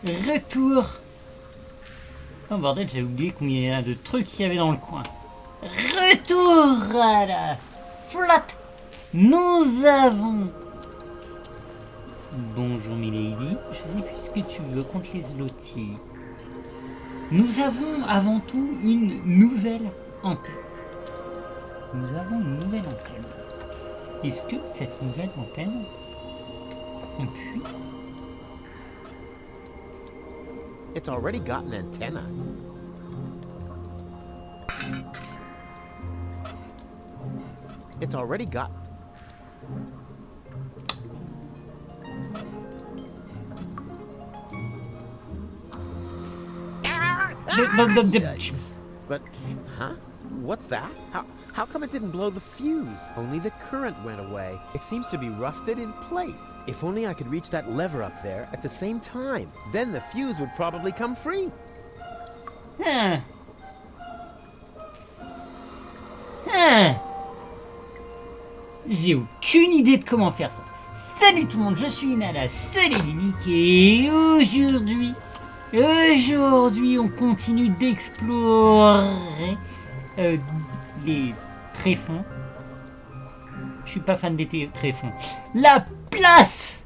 Retour. Oh bordel, j'avais oublié combien de trucs il y avait dans le coin. Retour à la flotte. Nous avons... Bonjour milady, je sais plus ce que tu veux contre les zlotys. Nous avons avant tout une nouvelle antenne. Nous avons une nouvelle antenne. Est-ce que cette nouvelle antenne, on puis... It's already got an antenna. It's already got... But, huh? What's that? How come it didn't blow the fuse? Only the current went away. It seems to be rusted in place. If only I could reach that lever up there at the same time. Then the fuse would probably come free. J'ai aucune idée de comment faire ça. Salut tout le monde, je suis Nala, seul et l'unique, et aujourd'hui on continue d'explorer les tréfonds. Je suis pas fan des tréfonds. La place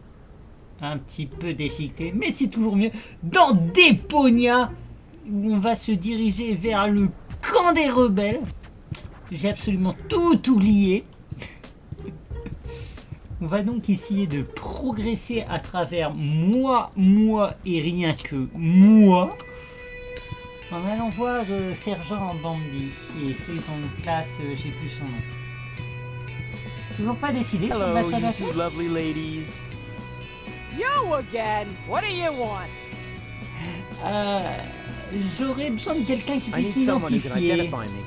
un petit peu déchiquetée, mais c'est toujours mieux, dans DEPONIA, où on va se diriger vers le camp des rebelles. J'ai absolument tout oublié. On va donc essayer de progresser à travers moi et rien que moi. En allant voir le sergent Bambi et seconde classe, j'ai plus son nom. Toujours pas décidé sur Hello, ma you traversée. two lovely ladies. You again? What do you want? J'aurais besoin de quelqu'un qui I puisse need someone who can m'identifier. identify me.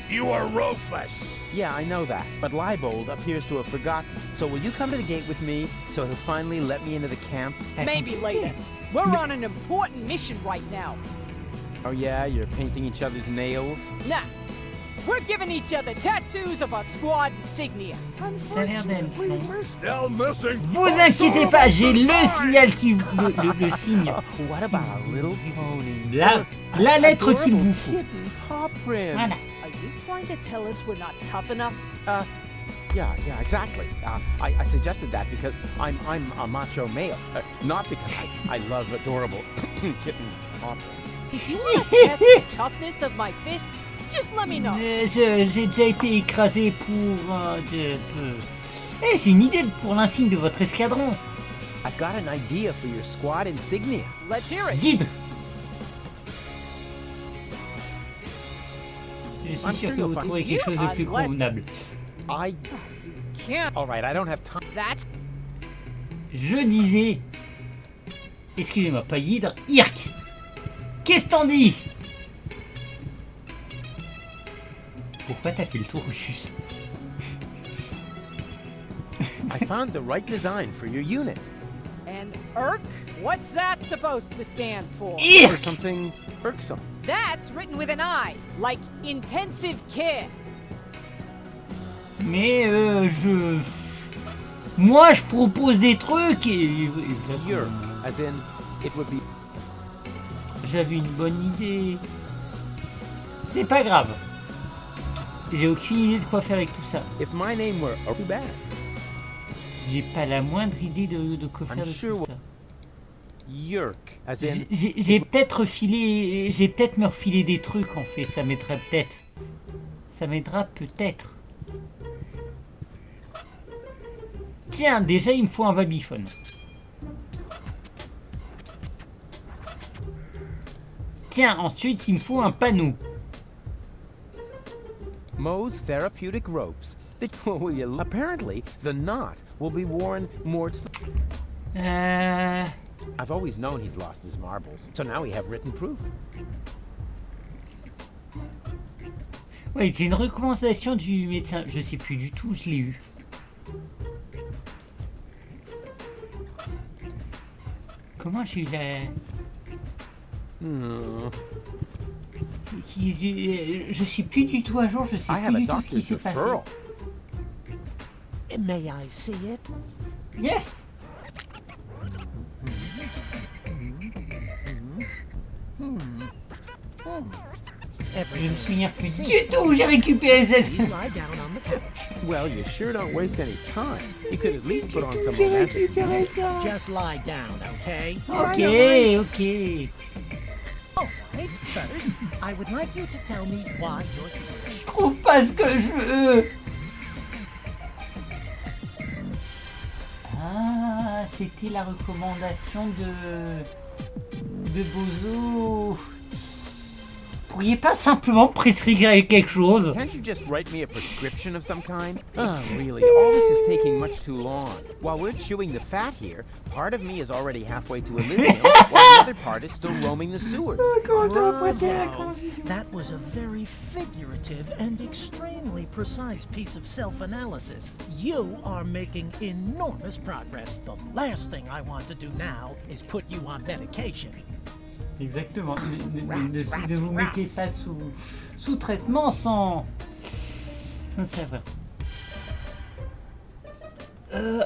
You are Rufus. Yeah, I know that, but Leibold appears to have forgotten. So will you come to the gate with me so he'll finally let me into the camp? Maybe later. We're on an important mission right now. Oh yeah, you're painting each other's nails? Nah, we're giving each other tattoos of our squad insignia. Ça a l'air d'être long. Still missing. Vous inquiétez pas, j'ai le signal qui le signe. What about a little pony? La lettre qu'il vous faut. Kitten paw print. Voilà. Are you trying to tell us we're not tough enough? Yeah, exactly. I suggested that because I'm a macho male, not because I love adorable kitten paw prints. If you want to test the toughness of my fists, just let me know. J'ai déjà été écrasé pour... j'ai une idée pour l'insigne de votre escadron. I've got an idea for your squad insignia. Let's hear it. Guide. Je suis sûr que vous trouvez quelque chose de plus convenable. I Can't. All right, I don't have time. That's Je disais... Excusez-moi, pas Hydre, Irk. Qu'est-ce t'en dis? Pourquoi t'as fait le tour, Rufus? I found the right design for your unit. an irk. What's that supposed to stand for? Or Irk. something irksome. That's written with an I, like intensive care. Mais moi je propose des trucs et Yerk, as in, it would be... j'avais une bonne idée. C'est pas grave. J'ai aucune idée de quoi faire avec tout ça. If my name were too bad. J'ai pas la moindre idée de quoi faire I'm de sure tout ça. Yerk, as in... J'ai peut-être me refiler des trucs en fait, ça m'aidera peut-être. Ça m'aidera peut-être. Tiens, déjà il me faut un babyphone. Tiens, ensuite il me faut un panneau. Moe's therapeutic ropes. Apparently, the knot will be worn more to the... I've always known he'd lost his marbles, so now we have written proof. Ouais, j'ai une recommandation du médecin. Je sais plus du tout, je l'ai eu. Comment j'ai eu la... Je suis plus du tout à jour, je sais I have plus a du tout ce qui doctor's s'est passé. referral. May I see it? Yes. Je me souviens plus du tout où j'ai récupéré cette... Please lie down on the couch. Well, you sure don't waste any time. You could at least put on some J'ai romantic récupéré music. ça. Just lie down, okay? Ok. Alright, first, I would like you to tell me why you're here. Je trouve pas ce que je veux. Ah, c'était la recommandation de Bozo. Vous pourriez pas simplement prescrire quelque chose? Can't you just write me a prescription of some kind? Oh, really, all this is taking much too long. While we're chewing the fat here, part of me is already halfway to Elysium, while the other part is still roaming the sewers. Comment ça va prêter la Bravo. confusion? That was a very figurative and extremely precise piece of self-analysis. You are making enormous progress. The last thing I want to do now is put you on medication. Exactement. Ne vous mettez pas sous traitement sans savoir.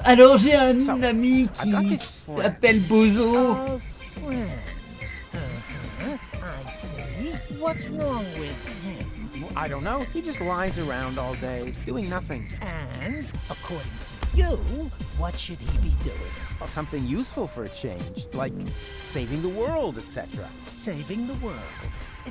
Alors j'ai un ami qui s'appelle Bozo. Oh, friend. I see. What's wrong with him? I don't know. He just lies around all day, doing nothing. And, according to you, what should he be doing? Well, something useful for a change, like saving the world, etc. Saving the world.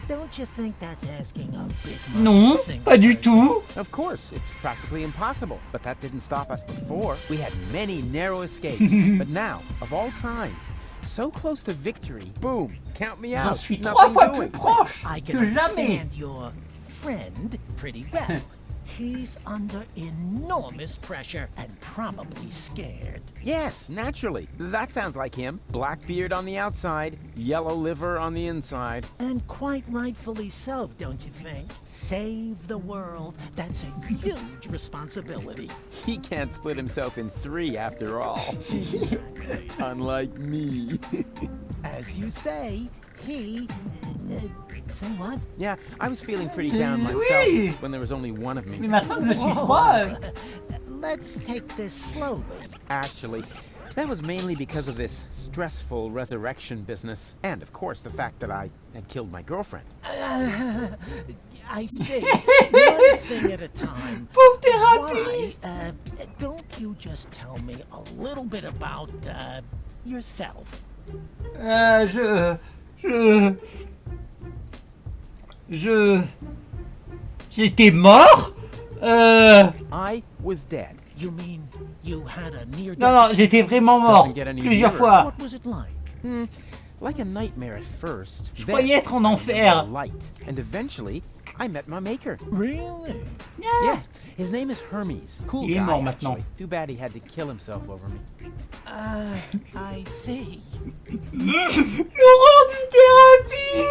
Don't you think that's asking a bit much? Non, pas du tout. Of course, it's practically impossible, but that didn't stop us before. We had many narrow escapes, but now, of all times, so close to victory, boom, count me J'en out. suis 3 nothing fois doing. plus proche I que can jamais. understand your friend pretty well. He's under enormous pressure and probably scared. Yes, naturally. That sounds like him. Black beard on the outside, yellow liver on the inside. And quite rightfully so, don't you think? Save the world. That's a huge responsibility. He can't split himself in 3 after all. Unlike me. As you say, he... say what? Yeah, I was feeling pretty down Oui. myself when there was only one of Mais me. maintenant que je suis 3, Let's take this slowly. Actually, that was mainly because of this stressful resurrection business. And, of course, the fact that I had killed my girlfriend. I see. One thing at a time. pauvre Why, thérapeute. don't you just tell me a little bit about yourself? J'étais mort. I was dead. You mean you had a near-death? Non, j'étais vraiment mort Doesn't get any plusieurs nearer. fois. What was it like? Like a nightmare at first. Je Then croyais être en I enfer. met the light. And eventually, I met my maker. Really? Yes, his name is Hermes. Cool Il est guy, mort maintenant. actually. Too bad he had to kill himself over me. I see. L'horreur du thérapie.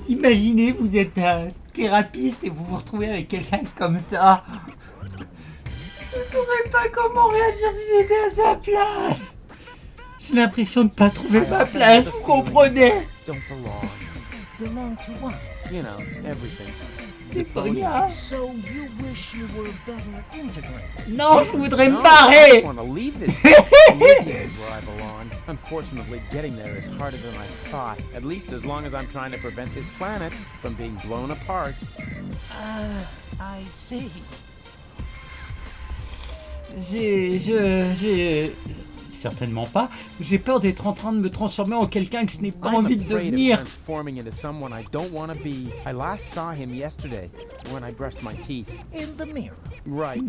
Imaginez, vous êtes un thérapeute et vous vous retrouvez avec quelqu'un comme ça. Je ne saurais pas comment réagir si j'étais à sa place. J'ai l'impression de ne pas trouver ma place, vous comprenez? Don't belong. Belong to what? You know, everything. DEPONIA. So you wish you were better integrated. Non, je voudrais me No, I barrer. want to leave this. Elysium is where I belong. Unfortunately, getting there is harder than I thought. At least as long as I'm trying to prevent this planet from being blown apart. I see. J'ai certainement pas. J'ai peur d'être en train de me transformer en quelqu'un que je n'ai pas I'm envie de afraid of devenir. transforming into someone I don't want to be. I last saw him yesterday when I brushed my teeth. In the mirror. Right.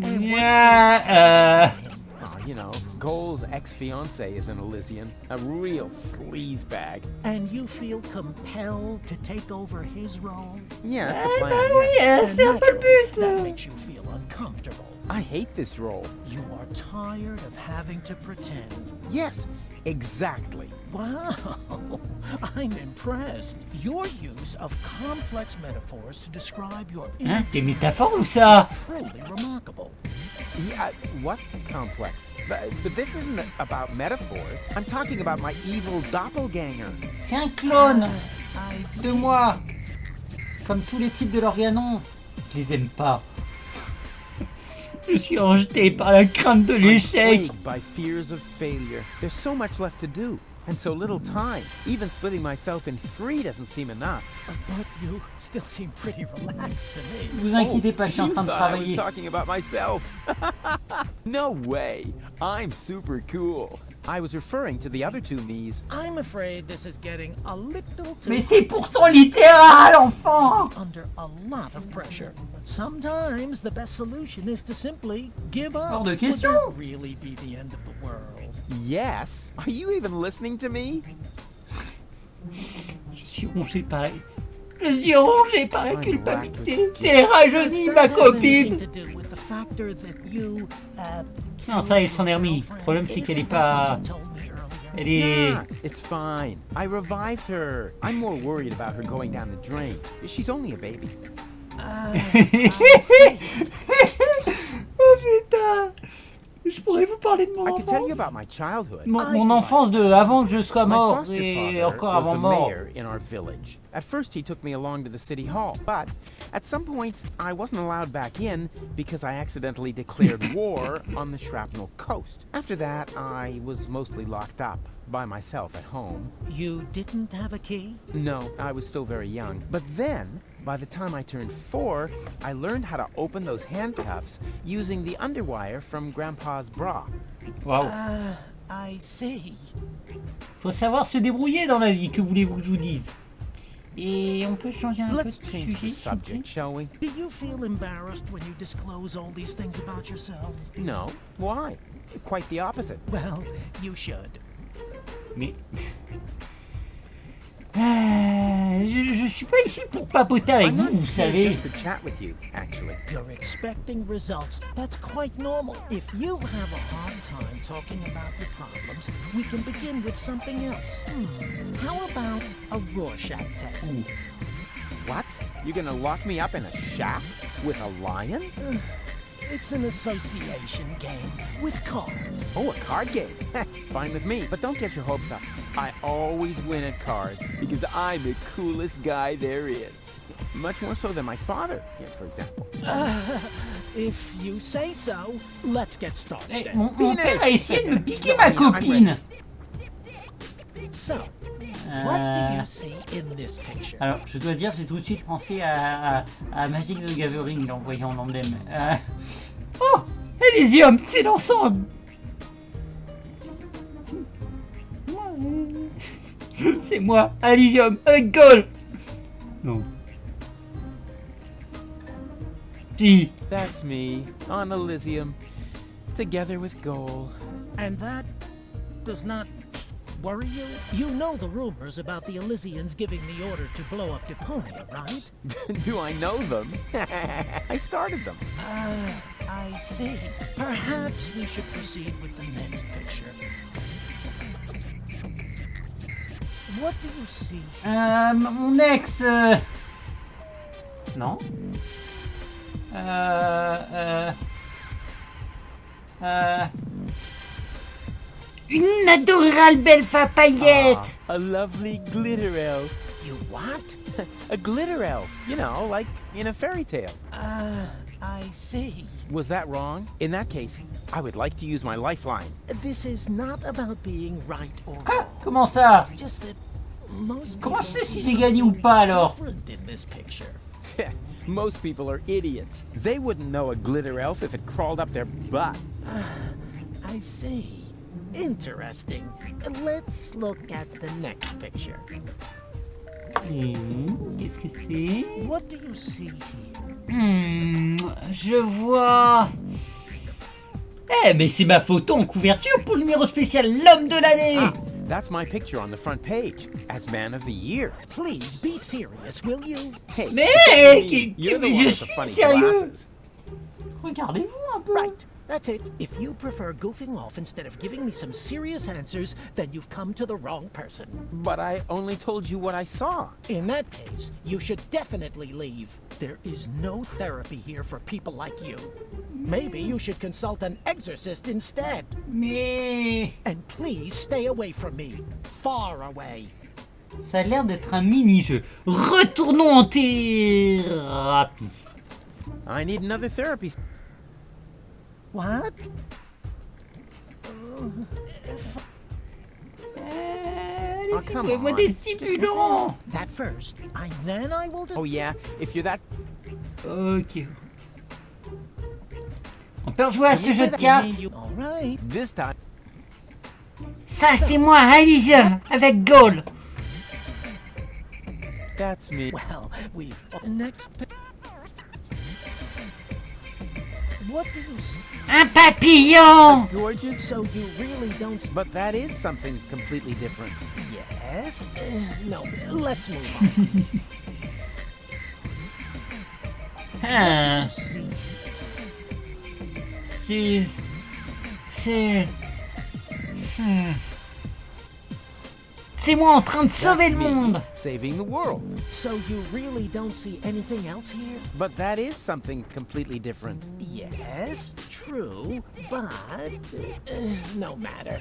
Oh, you know, Goal's ex-fiancée is an Elysian. A real sleazebag. And you feel compelled to take over his role? Yeah, that's the Bah plan. oui, yeah. c'est un peu le but. That makes you feel uncomfortable. I hate this role. You are tired of having to pretend. Yes, exactly. Wow, I'm impressed. Your use of complex metaphors to describe your Hein, des métaphores ou ça? truly remarkable. Yeah, what complex? But this isn't about metaphors. I'm talking about my evil doppelganger. C'est un clone I see. de moi. Comme tous les types de l'Organon. Je les aime pas. Je suis rejeté par la crainte de I'm l'échec. plagued by fears of failure. There's so much left to do. And so little time. Even splitting myself in 3 doesn't seem enough. But you still seem pretty relaxed to me. Vous inquiétez pas, je suis en You train de thought I was travailler. talking about myself. No way. I'm super cool. I was referring to the other 2 me's. I'm afraid this is getting a little too... Mais c'est pourtant littéral, enfant. under a lot of pressure. Sometimes the best solution is to simply give up. Hors de Would question. that really be the end of the world? Yes? Are you even listening to me? Je suis rongé par la... Je suis rongé par la culpabilité. J'ai rajeuni ma copine. To do with the factor that you, Non, ça, il s'en est remis. Le problème, c'est qu'elle est pas... Elle est... Yeah, it's fine. I revived her. I'm more worried about her going down the drain. She's only a baby. Oh putain. Je pourrais vous parler de mon I could tell you enfance. about my childhood. Mon enfance de avant que je sois My mort foster et father encore was avant the mort. mayor in our village. At first, he took me along to the city hall, but at some point, I wasn't allowed back in because I accidentally declared war on the Shrapnel Coast. After that, I was mostly locked up by myself at home. You didn't have a key? No, I was still very young. But then, by the time I turned 4, I learned how to open those handcuffs using the underwire from Grandpa's bra. Waouh. I see. Faut savoir se débrouiller dans la vie, que voulez-vous que je vous dise. Et on peut changer un peu Let's de change sujet, the s'il vous plaît. subject, shall we? Do you feel embarrassed when you disclose all these things about yourself? No. Why? Quite the opposite. Well, you should. Mais... je suis pas ici pour papoter avec I'm vous, not vous here savez. just to chat with you, actually. You're expecting results. That's quite normal. If you have a hard time talking about your problems, we can begin with something else. How about a Rorschach test? What? You're gonna lock me up in a shack with a lion? It's an association game with cards. Oh, a card game. Fine with me, but don't get your hopes up. I always win at cards because I'm the coolest guy there is. Much more so than my father, for example. If you say so, let's get started. Eh, then. mon père a essayé de me piquer ma copine. So, what do you see in this picture? Alors, je dois dire, j'ai tout de suite pensé à Magic the Gathering en voyant l'emblème. Oh, Elysium, c'est l'ensemble. C'est moi, Elysium, avec Goal. Non. Si. That's me, on Elysium, together with Goal. And that does not worry you? You know the rumors about the Elysians giving the order to blow up Deponia, right? Do I know them? I started them. I see. Perhaps we should proceed with the next picture. What do you see? Mon ex... Non. Une adorable belle paillette. A lovely glitter elf. You what? A glitter elf, you know, like in a fairy tale. I see. Was that wrong? In that case, I would like to use my lifeline. This is not about being right or Ah, wrong. comment ça? It's just that most Comment people je sais si see j'ai gagné ou something pas alors? different in this picture. Most people are idiots. They wouldn't know a glitter elf if it crawled up their butt. I see. Interesting. Let's look at the next picture. Qu'est-ce que c'est? What do you see here? Je vois... Eh, mais c'est ma photo en couverture pour le numéro spécial L'homme de l'année. Ah, that's my picture on the front page as Man of the Year. Please be serious, will you? Hey, Mais you're the mais one je with the suis funny sérieux. glasses. Regardez-vous un peu. Right. That's it. If you prefer goofing off instead of giving me some serious answers, then you've come to the wrong person. But I only told you what I saw. In that case, you should definitely leave. There is no therapy here for people like you. Maybe you should consult an exorcist instead. Mais... And please stay away from me. Far away. Ça a l'air d'être un mini-jeu. Retournons en thérapie. I need another therapy. What? Oh, come Trouvez-moi on. des Just stimulants. that first, and then I will do. Oh yeah, if you're that... Ok. On peut rejouer à ce jeu de You cartes. mean you- All right. This time... Ça, c'est moi, Elysium, avec Goal. That's me. Well, we've next. What do you? Un papillon. Gorgeous. So you really don't? But that is something completely different. Yes. No. Let's move on. Ah, See, c'est... C'est moi en train de sauver le That's me, monde. saving the world. so you really don't see anything else here? But that is something completely different. Yes, true, but no matter.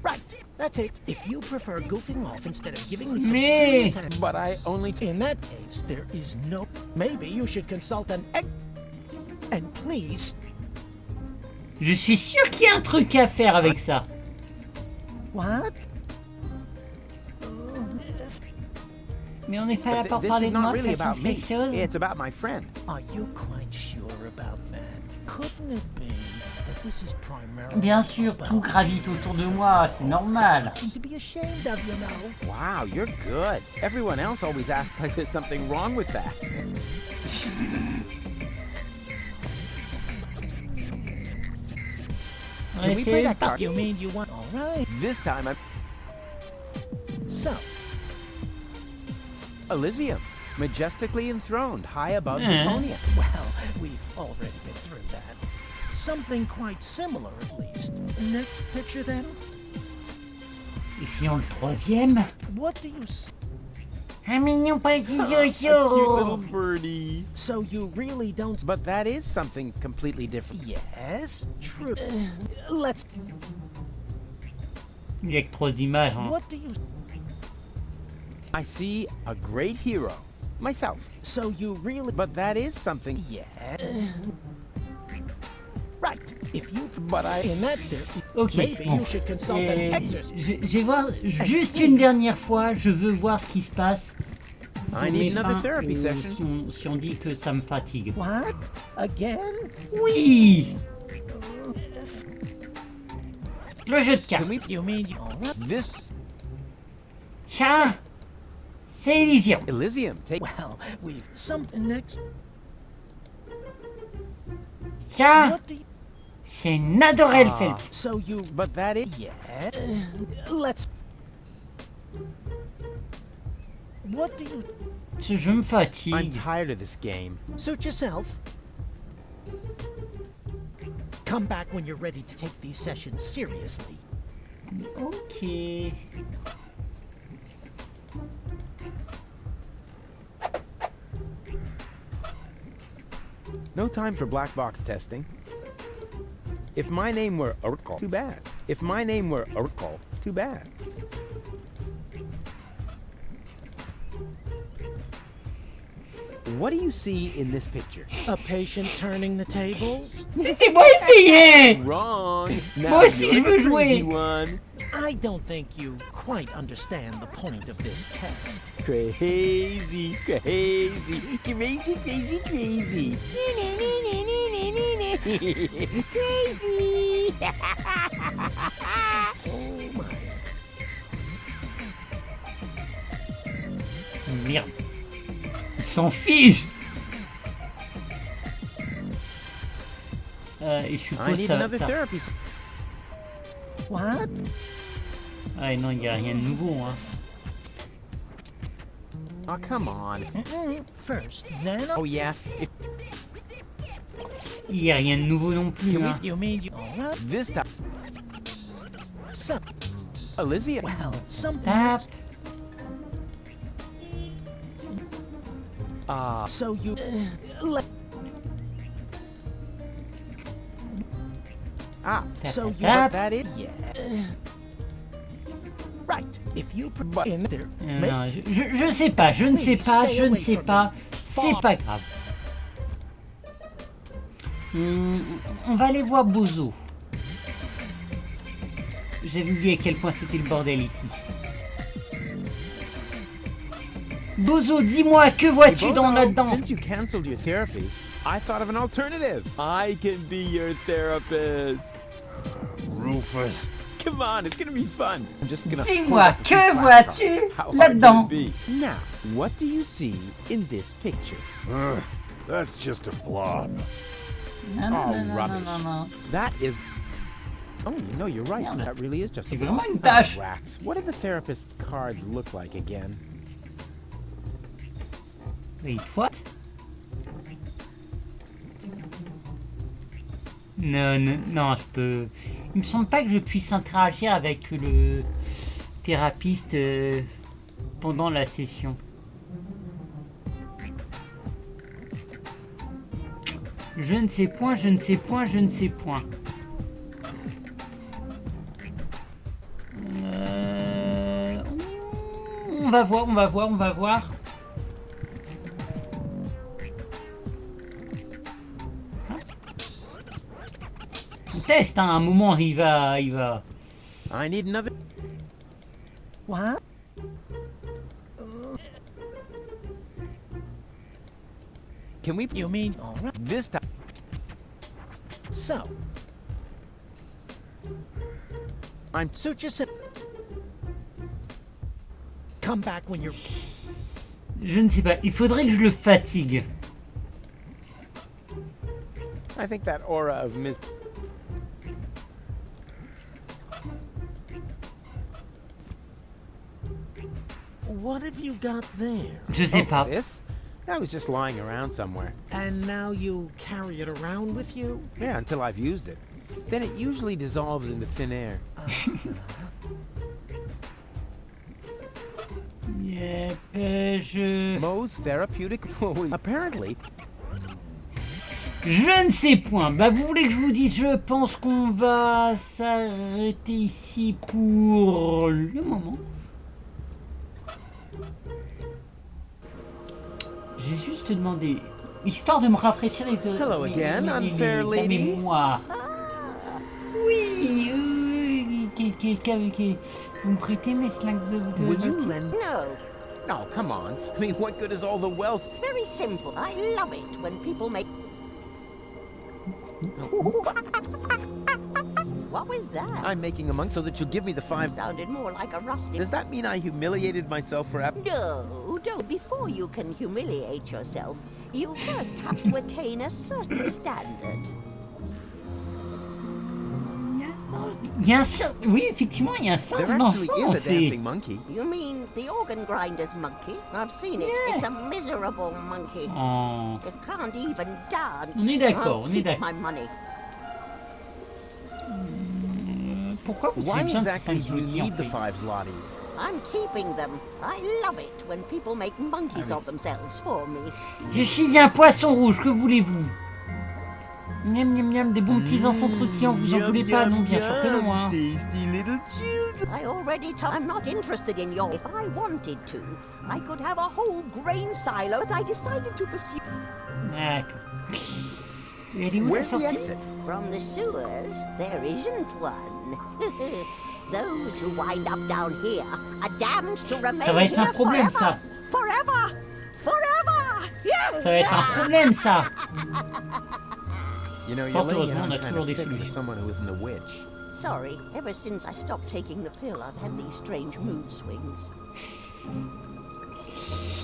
Right, that's it. If you prefer goofing off instead of giving me some Mais- serious hand, But I only... in that case, there is no. Maybe you should consult an and please. Je suis sûr qu'il y a un truc à faire avec ça. What? Mais on n'est pas là But pour this parler is de moi, not really ça about change me. quelque chose. It's about my friend. Are you quite sure about that? Couldn't it be that this is primarily? Bien sûr, about tout gravite autour de moi, c'est normal. something to be ashamed of, you know. Wow, you're good. Everyone else always acts like there's something wrong with that. On va we essayer play de that card? partir. You mean you want? All right. This time I'm So, Elysium, majestically enthroned high above Yeah. Deponia. well, we've already been through that. Something quite similar, at least. Next picture, then. Essayons le troisième. What do you? Un mignon petit A cute little yo-yo. birdie. So you really don't? But that is something completely different. Yes, true. Let's. Il y a que 3 images. Hein. What do you? I see a great hero, myself. So you really? But that is something. Yeah. Right. If you. But I... In that, Ok. maybe Bon. you should consult an Et exorcist. je vais voir juste une dernière fois. Je veux voir ce qui se passe. Si I on need met another fin therapy ou session. si on dit que ça me fatigue. What? Again? Oui. Le jeu de cartes. Can we... You mean you? All right. This... Ça, c'est Elysium. Elysium, take... Well, we've something next. Ça, What do you? c'est Nadorel Phelps. So you? But that is... Yeah. Let's. What do you? Ce jeu me I'm fatigue. tired of this game. Suit yourself. Come back when you're ready to take these sessions seriously. Ok. No time for black box testing. If my name were Urkel, too bad. If my name were Urkel, too bad. What do you see in this picture? A patient turning the tables? Laissez-moi essayer. Wrong. Moi aussi, you're je veux the crazy jouer. one. I don't think you quite understand the point of this test. Crazy, crazy, crazy, crazy, crazy. Crazy. Oh my. Merde. Il s'en fiche. Et je I suppose need ça... another ça... therapy. s- What? Ah non, il n'y a rien de nouveau. Hein. Oh, come on. First, then. Oh, yeah. If Il n'y a rien de nouveau non plus. Can we- Hein. You mean you? All right. this time, Some. Elysium. Well, something. Tap. Ah, So you. Let. So you. Tap. that is. Yeah. Right. If you put But- in there. Non, je sais pas, je ne sais pas, je ne sais pas. C'est pas grave. On va aller voir Bozo. J'avais oublié à quel point c'était le bordel ici. Bozo, dis-moi, que vois-tu dans là-dedans? Since you canceled your therapy, I thought of an alternative. I can be your therapist. Rufus. Come on, it's gonna be fun. I'm just gonna. Dis-moi, que vois-tu là-dedans? Now, what do you see in this picture? That's just a blob. Non, non, non, non, rubbish. non, non. That is. Oh, you know, you're right. Merde. That really is just a C'est vraiment blob. une tâche. Oh, rats. What do the therapist's cards look like again? Wait, what? Non, non, non, je peux... Il me semble pas que je puisse interagir avec le thérapeute pendant la session. Je ne sais point, je ne sais point, je ne sais point. On va voir, on va voir, on va voir. On teste, hein, à un moment il va... I need another. What? Can we? You mean, all right. This time. So, I'm. suit yourself. Come back when you're... Je ne sais pas, il faudrait que je le fatigue. I think that aura of Miss. What have you got there? Je sais pas. This? That was just lying around somewhere. And now you carry it around with you? Yeah, until I've used it. Then it usually dissolves into thin air. Yep, je... Mo's therapeutic. Apparently. Je ne sais point. Bah, vous voulez que je vous dise, je pense qu'on va s'arrêter ici pour le moment. J'ai juste demandé, histoire de me rafraîchir les Hello again, unfair la lady. mémoire. Oui, vous me prêtez mes slacks de Will you voiture? lend? No, Oh, come on. I mean, what good is all the wealth? very simple. I love it when people make... What was that? I'm making a monk so that you'll give me the 5. Sounded more like a rusty... Does that mean I humiliated myself for No, don't. Before you can humiliate yourself, you first have to attain a certain standard. Il y a un singe, oui, effectivement, il y a un singe There dans actually ça, is en a fait. dancing monkey. You mean the organ grinder's monkey? I've seen it. Yeah. It's a miserable monkey. Oh. It can't even dance. On est d'accord, I'll on est keep d'accord. my money. Pourquoi vous Why savez bien que c'est exactly un do you zloty, en need the fait? 5 zlotys? I'm keeping them. I love it when people make monkeys Ah oui. of themselves for me. Je suis un poisson rouge, que voulez-vous? Miam miam miam, des bons petits enfants croustillants, vous en voulez pas? Non, bien sûr que non, hein. Tasty little children. I already told I'm not interested in your... If I wanted to, I could have a whole grain silo, but I decided to pursue... D'accord. Elle est où la Where's the sortie? exit? From the sewers, there isn't one. Those who wind up down here are damned to remain Ça va être un here problème, forever. ça. Forever! Forever! Yes! Ça va être un problème, ça. You know, you're Fort laying heureusement, on a out kind toujours of des thick for solutions. someone who isn't a witch. Sorry, ever since I stopped taking the pill, I've had these strange mood swings.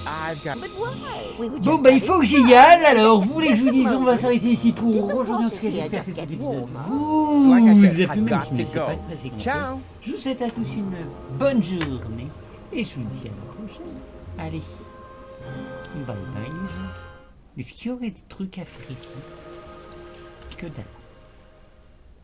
I've got... But why? We were Bon, just bah, il having faut que j'y fun. aille. Alors, vous voulez que je vous dise, on va Moment. s'arrêter ici pour Did the aujourd'hui. En tout cas, water here j'espère que just cet get épisode warmer? Like I vous said, a plu, I've même got si ce n'est to pas go. passé comme Ciao. ça. Je vous souhaite à tous une bonne journée et je vous dis à la prochaine. Allez, bye bye les gens. Est-ce qu'il y aurait des trucs à faire ici? Que dalle.